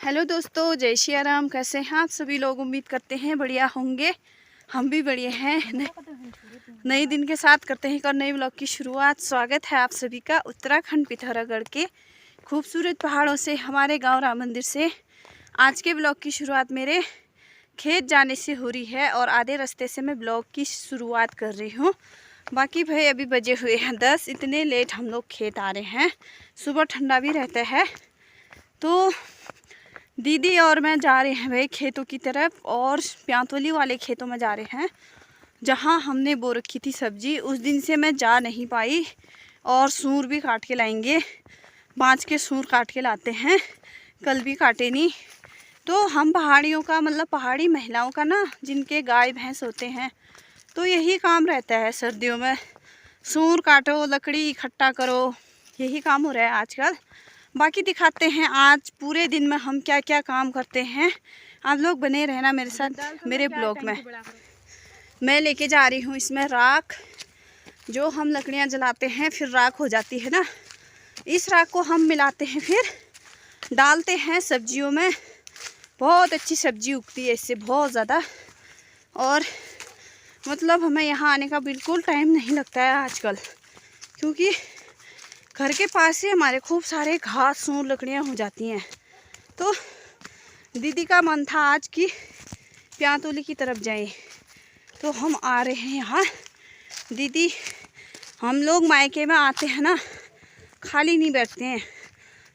Hello दोस्तों, जय श्री राम। कैसे हैं आप सभी लोग? उम्मीद करते हैं बढ़िया होंगे। हम भी बढ़िया हैं। नए दिन के साथ करते हैं एक और नए ब्लॉग की शुरुआत। स्वागत है आप सभी का उत्तराखंड पिथौरागढ़ के खूबसूरत पहाड़ों से, हमारे गांव राम मंदिर से। आज के ब्लॉग की शुरुआत मेरे खेत जाने से हो रही है और आधे रास्ते से मैं ब्लॉग की शुरुआत कर रही हूँ। बाकी भाई अभी बजे हुए हैं 10। इतने लेट हम लोग खेत आ रहे हैं। सुबह ठंडा भी रहता है तो दीदी और मैं जा रहे हैं भाई खेतों की तरफ, और प्यांतोली वाले खेतों में जा रहे हैं जहां हमने बो रखी थी सब्जी। उस दिन से मैं जा नहीं पाई, और सूर भी काट के लाएंगे। बाँच के सूर काट के लाते हैं, कल भी काटे नहीं। तो हम पहाड़ियों का मतलब पहाड़ी महिलाओं का ना, जिनके गाय भैंस होते हैं तो यही काम रहता है सर्दियों में। सूर काटो, लकड़ी इकट्ठा करो, यही काम हो रहा है आजकल। बाकी दिखाते हैं आज पूरे दिन में हम क्या क्या काम करते हैं। आप लोग बने रहना मेरे साथ मेरे ब्लॉग में। मैं लेके जा रही हूँ इसमें राख, जो हम लकड़ियाँ जलाते हैं फिर राख हो जाती है ना, इस राख को हम मिलाते हैं फिर डालते हैं सब्जियों में। बहुत अच्छी सब्जी उगती है इससे, बहुत ज़्यादा। और मतलब हमें यहाँ आने का बिल्कुल टाइम नहीं लगता है आजकल, क्योंकि घर के पास ही हमारे खूब सारे घास सूर लकड़ियाँ हो जाती हैं। तो दीदी का मन था आज की प्यांतोली की तरफ जाएं, तो हम आ रहे हैं यहाँ। दीदी, हम लोग मायके में आते हैं ना, खाली नहीं बैठते हैं।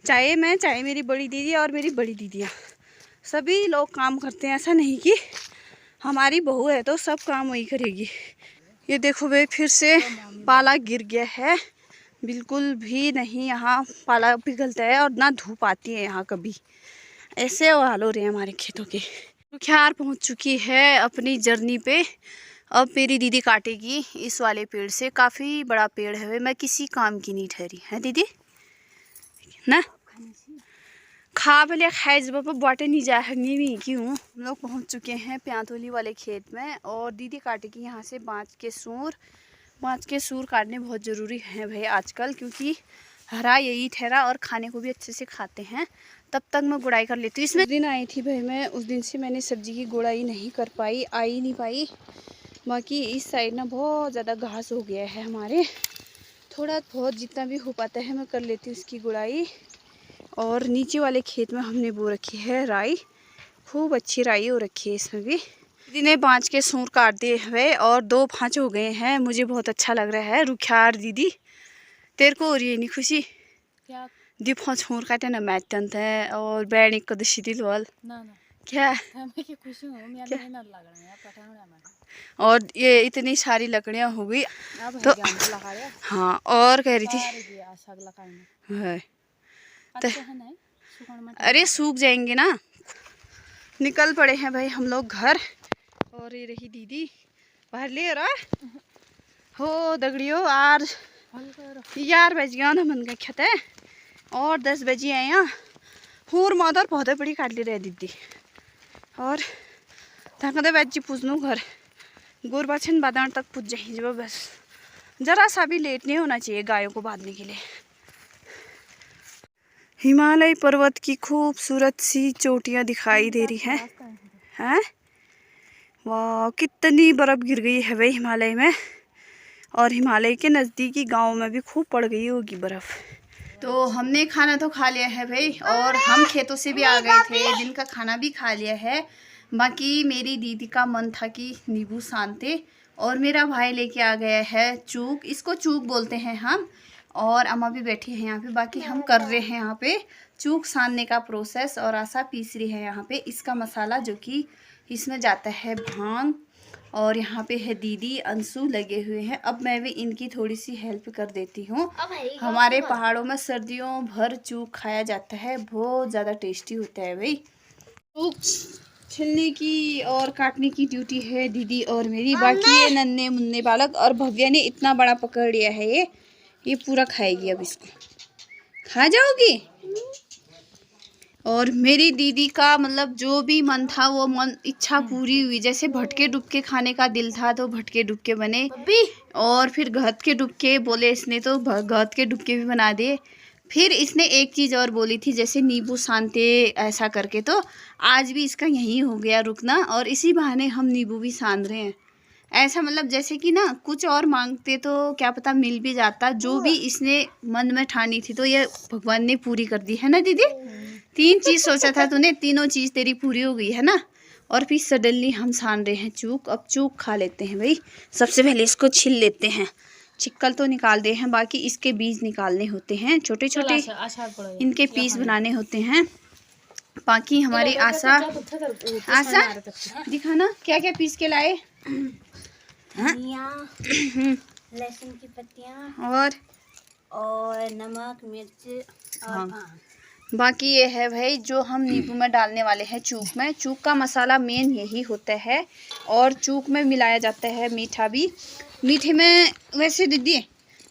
चाहे मैं, चाहे मेरी बड़ी दीदी और मेरी बड़ी दीदियाँ, सभी लोग काम करते हैं। ऐसा नहीं कि हमारी बहू है तो सब काम वही करेगी। ये देखो भाई, फिर से पाला गिर गया है। बिल्कुल भी नहीं यहाँ पाला पिघलता है, और ना धूप आती है यहाँ कभी। ऐसे हाल हो रहे हैं हमारे खेतों के। रुखियार पहुँच चुकी है अपनी जर्नी पे। अब मेरी दीदी काटेगी इस वाले पेड़ से। काफ़ी बड़ा पेड़ है, मैं किसी काम की नहीं ठहरी है दीदी ना। खा भले खाए जब बाटे नहीं जाएंगे भी क्यों। हम लोग पहुँच चुके हैं प्यांतोली वाले खेत में, और दीदी काटेगी यहाँ से बाँच के सूर। बाँच के सूर काटने बहुत ज़रूरी है भाई आजकल, क्योंकि हरा यही ठहरा और खाने को भी अच्छे से खाते हैं। तब तक मैं गुड़ाई कर लेती हूँ। इसमें दिन आई थी भाई मैं, उस दिन से मैंने सब्ज़ी की गुड़ाई नहीं कर पाई, आ ही नहीं पाई। बाकी इस साइड ना बहुत ज़्यादा घास हो गया है हमारे। थोड़ा बहुत जितना भी हो पाता है मैं कर लेती हूँ इसकी गुड़ाई। और नीचे वाले खेत में हमने बो रखी है राई, खूब अच्छी राई हो रखी है इसमें भी। दीदी ने बाँच के सूर काट दिए हुए और 2 भाँच हो गए हैं। मुझे बहुत अच्छा लग रहा है। रुखियार दीदी, तेरे को हो रही है नहीं खुशी? क्या? दी भाँच सूर काटे ना मैच तंत है और बैठ को दशी दिल वाल ना ना क्या खुशी हूँ मैं, मेहनत लग रहा है पठाने। और ये इतनी सारी लकड़ियाँ हो गई तो हाँ। और कह रही थी है तो, अरे सूख जाएंगे ना। निकल पड़े हैं भाई हम लोग घर। और ये रही दीदी बाहर ले रहा हो दगड़ियों। यार बज गया ना मन का खेत है, और 10 बजे आए यहाँ। हूर मादर बहुत बड़ी काट ली रहे दीदी। और थकते बच्ची पूछनू घर गोरबाछन बादान तक पूछ जाए जब बस। जरा सा भी लेट नहीं होना चाहिए गायों को बांधने के लिए। हिमालय पर्वत की खूबसूरत सी चोटियाँ दिखाई दे रही हैं। वाह, कितनी बर्फ़ गिर गई है भाई हिमालय में। और हिमालय के नज़दीकी गांव में भी खूब पड़ गई होगी बर्फ़। तो हमने खाना तो खा लिया है भाई, और हम खेतों से भी आ गए थे, दिन का खाना भी खा लिया है। बाकी मेरी दीदी का मन था कि नींबू सानते, और मेरा भाई लेके आ गया है चूक। इसको चूक बोलते हैं हम। और अम्मा भी बैठी है यहाँ पे। बाकी हम कर रहे हैं यहाँ पे चूक सानने का प्रोसेस, और आशा पीस रही है यहाँ पे इसका मसाला, जो कि इसमें जाता है भांग। और यहाँ पे है दीदी अंशु लगे हुए हैं। अब मैं भी इनकी थोड़ी सी हेल्प कर देती हूँ। हमारे पहाड़ों में सर्दियों भर चूक खाया जाता है, बहुत ज़्यादा टेस्टी होता है भाई। चूक छिलने की और काटने की ड्यूटी है दीदी और मेरी। बाकी ये नन्हे मुन्ने बालक, और भव्या ने इतना बड़ा पकड़ लिया है ये पूरा खाएगी। अब इसको खा जाओगी। और मेरी दीदी का मतलब जो भी मन था वो मन इच्छा पूरी हुई। जैसे भटके डुबके खाने का दिल था तो भटके डुबके बने, और फिर घत के डुबके बोले इसने तो घत के डुबके भी बना दिए। फिर इसने एक चीज़ और बोली थी, जैसे नींबू सानते ऐसा करके, तो आज भी इसका यही हो गया रुकना, और इसी बहाने हम नींबू भी सान रहे हैं। ऐसा मतलब जैसे कि ना कुछ और मांगते तो क्या पता मिल भी जाता, जो भी इसने मन में ठानी थी तो ये भगवान ने पूरी कर दी है ना दीदी। 3 चीज़ सोचा था तूने, तीनों चीज़ तेरी पूरी हो गई है ना। और फिर सडनली हम सान रहे हैं चूक। अब चूक खा लेते हैं भाई। सबसे पहले इसको छिल लेते हैं, छिक्कल तो निकाल दे हैं, बाकी इसके बीज निकालने होते हैं, छोटे छोटे इनके पीस बनाने होते हैं। बाकी हमारी आशा दिखाना क्या क्या पीस के लाए। लहसुन की पत्तियाँ और नमक मिर्च और हाँ। बाकी ये है भाई जो हम नींबू में डालने वाले हैं चूक में। चूक का मसाला मेन यही होता है, और चूक में मिलाया जाता है मीठा भी। मीठे में वैसे दीदी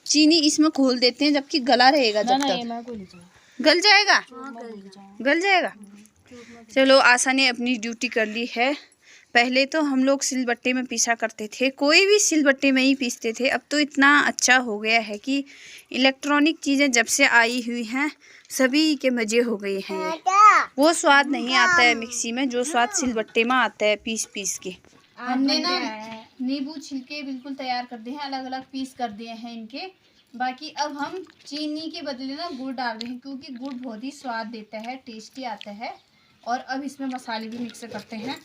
चीनी इसमें घोल देते हैं, जबकि गला रहेगा जब तक। गल जाएगा, गल जाएगा। चलो आशा ने अपनी ड्यूटी कर ली है। पहले तो हम लोग सिलबट्टे में पीसा करते थे, कोई भी सिलबट्टे में ही पीसते थे। अब तो इतना अच्छा हो गया है कि इलेक्ट्रॉनिक चीज़ें जब से आई हुई हैं सभी के मज़े हो गए हैं। वो स्वाद नहीं आता है मिक्सी में जो स्वाद सिलबट्टे में आता है पीस पीस के। हमने ना नींबू छिलके बिल्कुल तैयार कर दिए हैं, अलग अलग पीस कर दिए हैं इनके। बाकी अब हम चीनी के बदले ना गुड़ डाल रहे हैं, क्योंकि गुड़ बहुत ही स्वाद देता है, टेस्टी आता है। और अब इसमें मसाले भी मिक्स करते हैं।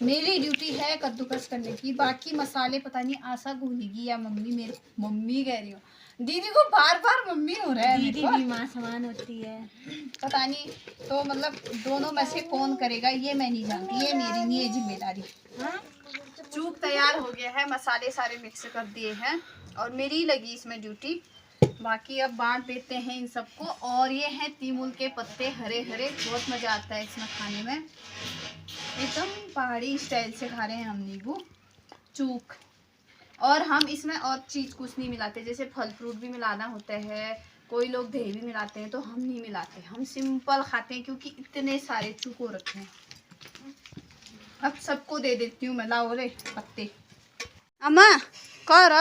मेरी ड्यूटी है कद्दूकस करने की, बाकी मसाले पता नहीं आशा घोलेगी या मम्मी। मेरे मम्मी कह रही हूँ, दीदी को बार बार मम्मी हो रहा है। दीदी भी माँ समान होती है, पता नहीं तो मतलब दोनों में से कौन करेगा ये मैं नहीं जानती, ये मेरी नहीं है जिम्मेदारी। चूक तैयार हो गया है, मसाले सारे मिक्स कर दिए हैं और मेरी लगी इसमें ड्यूटी। बाकी अब बांट देते हैं इन सबको। और ये हैं तीमुल के पत्ते, हरे हरे, बहुत मज़ा आता है इसमें खाने में। एकदम पहाड़ी स्टाइल से खा रहे हैं हम नींबू चूक। और हम इसमें और चीज़ कुछ नहीं मिलाते, जैसे फल फ्रूट भी मिलाना होता है, कोई लोग दही भी मिलाते हैं, तो हम नहीं मिलाते, हम सिंपल खाते हैं क्योंकि इतने सारे चूक हो रखे हैं। अब सबको दे देती हूँ मैं। लाओ रे पत्ते। अम्मा कर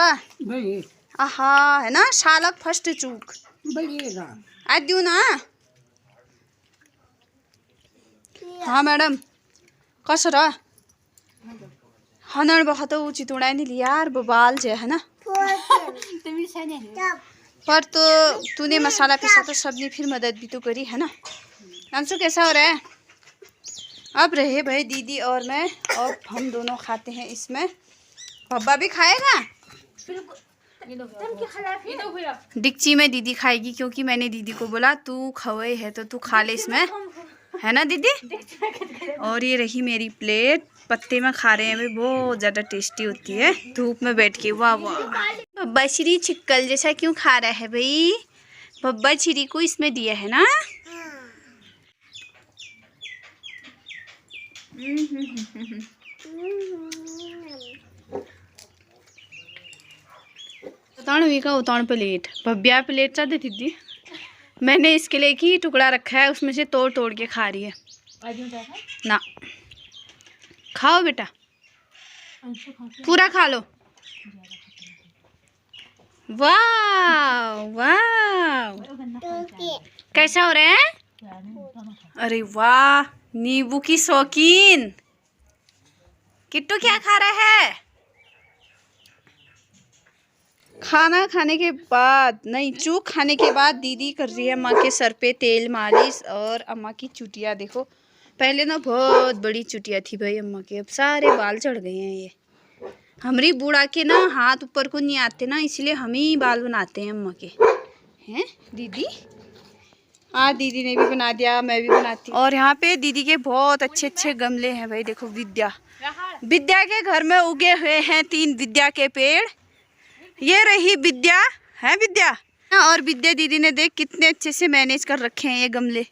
आहा है ना शालक फर्स्ट चूक आज दियो ना। हाँ मैडम कसो र हनर बखत उचित उड़ाई नहीं लिया यार, बबाल जे है ना। पर तो तूने मसाला पीसा तो सबने फिर मदद भी तो करी है ना। अंशु कैसा हो रहा है? अब रहे भाई दीदी और मैं, और हम दोनों खाते हैं इसमें। पप्पा भी खाएगा। डिक्ची में दीदी खाएगी, क्योंकि मैंने दीदी को बोला तू खवे है तो तू खा ले इसमें, है ना दीदी। और ये रही मेरी प्लेट, पत्ते में खा रहे हैं भाई, बहुत ज़्यादा टेस्टी होती है धूप में बैठ के। वाह वाह। बब्बा छिरी छिक्कल जैसा क्यों खा रहा है भाई? बब्बा छिरी को इसमें दिया है ना। उतान प्लेट भव्या प्लेट चा देती थी। मैंने इसके लिए ही टुकड़ा रखा है, उसमें से तोड़ तोड़ के खा रही है ना। खाओ बेटा, पूरा खा लो। वाह वाह, कैसा हो रहा है? अरे वाह, नींबू की शौकीन किट्टू क्या खा रहा है? खाना खाने के बाद नहीं, चूक खाने के बाद दीदी कर रही है अम्मा के सर पे तेल मालिश। और अम्मा की चुटिया देखो, पहले ना बहुत बड़ी चुटिया थी भाई अम्मा के, अब सारे बाल चढ़ गए हैं। ये हमारी बूढ़ा के ना हाथ ऊपर को नहीं आते ना, इसलिए हम ही बाल बनाते हैं अम्मा के। हैं दीदी? हाँ दीदी ने भी बना दिया, मैं भी बनाती हूँ। और यहाँ पे दीदी के बहुत अच्छे अच्छे गमले हैं भाई। देखो विद्या, विद्या के घर में उगे हुए हैं 3 विद्या के पेड़। ये रही विद्या, है विद्या। और विद्या दीदी ने देख कितने अच्छे से मैनेज कर रखे हैं ये गमले।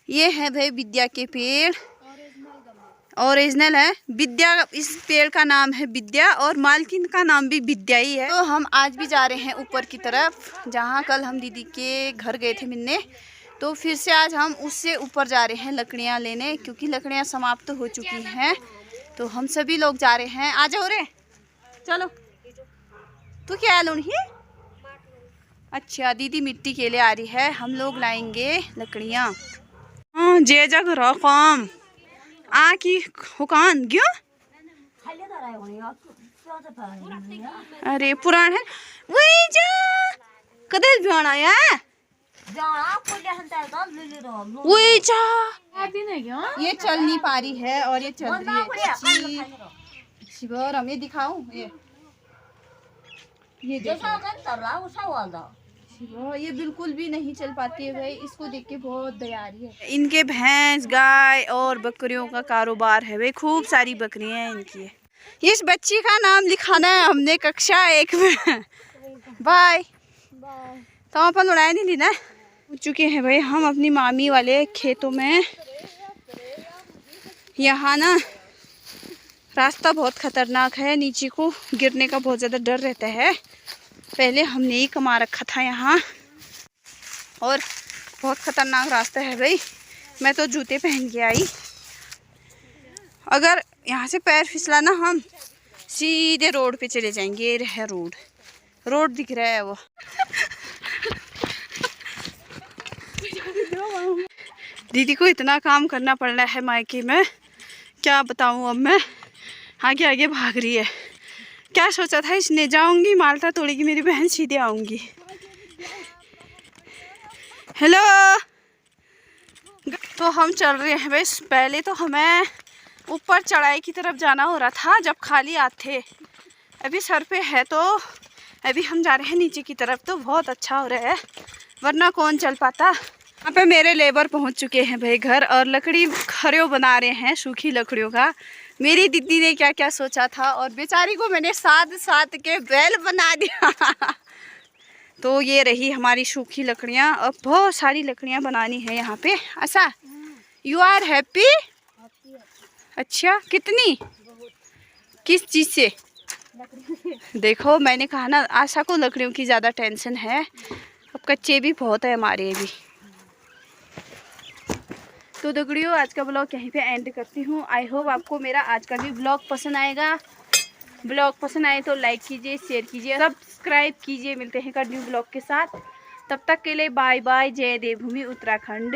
ये है भाई विद्या के पेड़, ओरिजिनल है विद्या। इस पेड़ का नाम है विद्या और मालकिन का नाम भी विद्या ही है। तो हम आज भी जा रहे हैं ऊपर की तरफ, जहाँ कल हम दीदी के घर गए थे मिलने, तो फिर से आज हम उससे ऊपर जा रहे हैं लकड़ियाँ लेने, क्योंकि लकड़ियाँ समाप्त हो चुकी हैं। तो हम सभी लोग जा रहे हैं। आ जाओ रे, चलो। तू क्या लूनी अच्छा दीदी मिट्टी के लिए आ रही है, हम लोग लाएंगे लकड़ियाँ। हाँ जे जग रकम आ की हुकान क्यों? अरे पुराण है वही जा कदे जाना है वही जा ये चल नहीं पा रही है और ये चल रही है। शिवर हमें दिखाऊं ये देखो ये बिल्कुल भी नहीं चल पाती है भाई, इसको देख के बहुत दया आ रही है। इनके भैंस गाय और बकरियों का कारोबार है भाई, खूब सारी बकरियां हैं इनकी। इस बच्ची का नाम लिखाना है हमने कक्षा 1 में। बाय तो अपन उड़ाया नहीं लेना हो चुके हैं भाई हम अपनी मामी वाले खेतों में। यहाँ ना रास्ता बहुत खतरनाक है, नीचे को गिरने का बहुत ज़्यादा डर रहता है। पहले हमने ही कमा रखा था यहाँ और बहुत ख़तरनाक रास्ता है भाई, मैं तो जूते पहन के आई। अगर यहाँ से पैर फिसला ना हम सीधे रोड पे चले जाएंगे। ये है रोड दिख रहा है वो। दीदी को इतना काम करना पड़ रहा है मायके में, क्या बताऊँ। अब मैं आगे आगे भाग रही है। क्या सोचा था इसने, जाऊंगी माल्टा तोड़ेगी मेरी बहन, सीधे आऊंगी। हेलो तो हम चल रहे हैं बस। पहले तो हमें ऊपर चढ़ाई की तरफ जाना हो रहा था जब खाली हाथ थे, अभी सर पे है तो अभी हम जा रहे हैं नीचे की तरफ। तो बहुत अच्छा हो रहा है, वरना कौन चल पाता। यहाँ पे मेरे लेबर पहुंच चुके हैं भाई घर, और लकड़ी खरियो बना रहे हैं सूखी लकड़ियों का। मेरी दीदी ने क्या क्या सोचा था और बेचारी को मैंने साथ के बैल बना दिया। तो ये रही हमारी सूखी लकड़ियाँ। अब बहुत सारी लकड़ियाँ बनानी है यहाँ पे। ऐसा यू आर हैप्पी? अच्छा कितनी, किस चीज़ से? देखो मैंने कहा ना आशा को लकड़ियों की ज़्यादा टेंशन है। अब कच्चे भी बहुत है हमारे अभी। तो दगड़ियों आज का ब्लॉग यहीं पे एंड करती हूँ। आई होप आपको मेरा आज का भी ब्लॉग पसंद आएगा। ब्लॉग पसंद आए तो लाइक कीजिए, शेयर कीजिए, सब्सक्राइब कीजिए। मिलते हैं का न्यू ब्लॉग के साथ, तब तक के लिए बाय बाय। जय देवभूमि उत्तराखंड।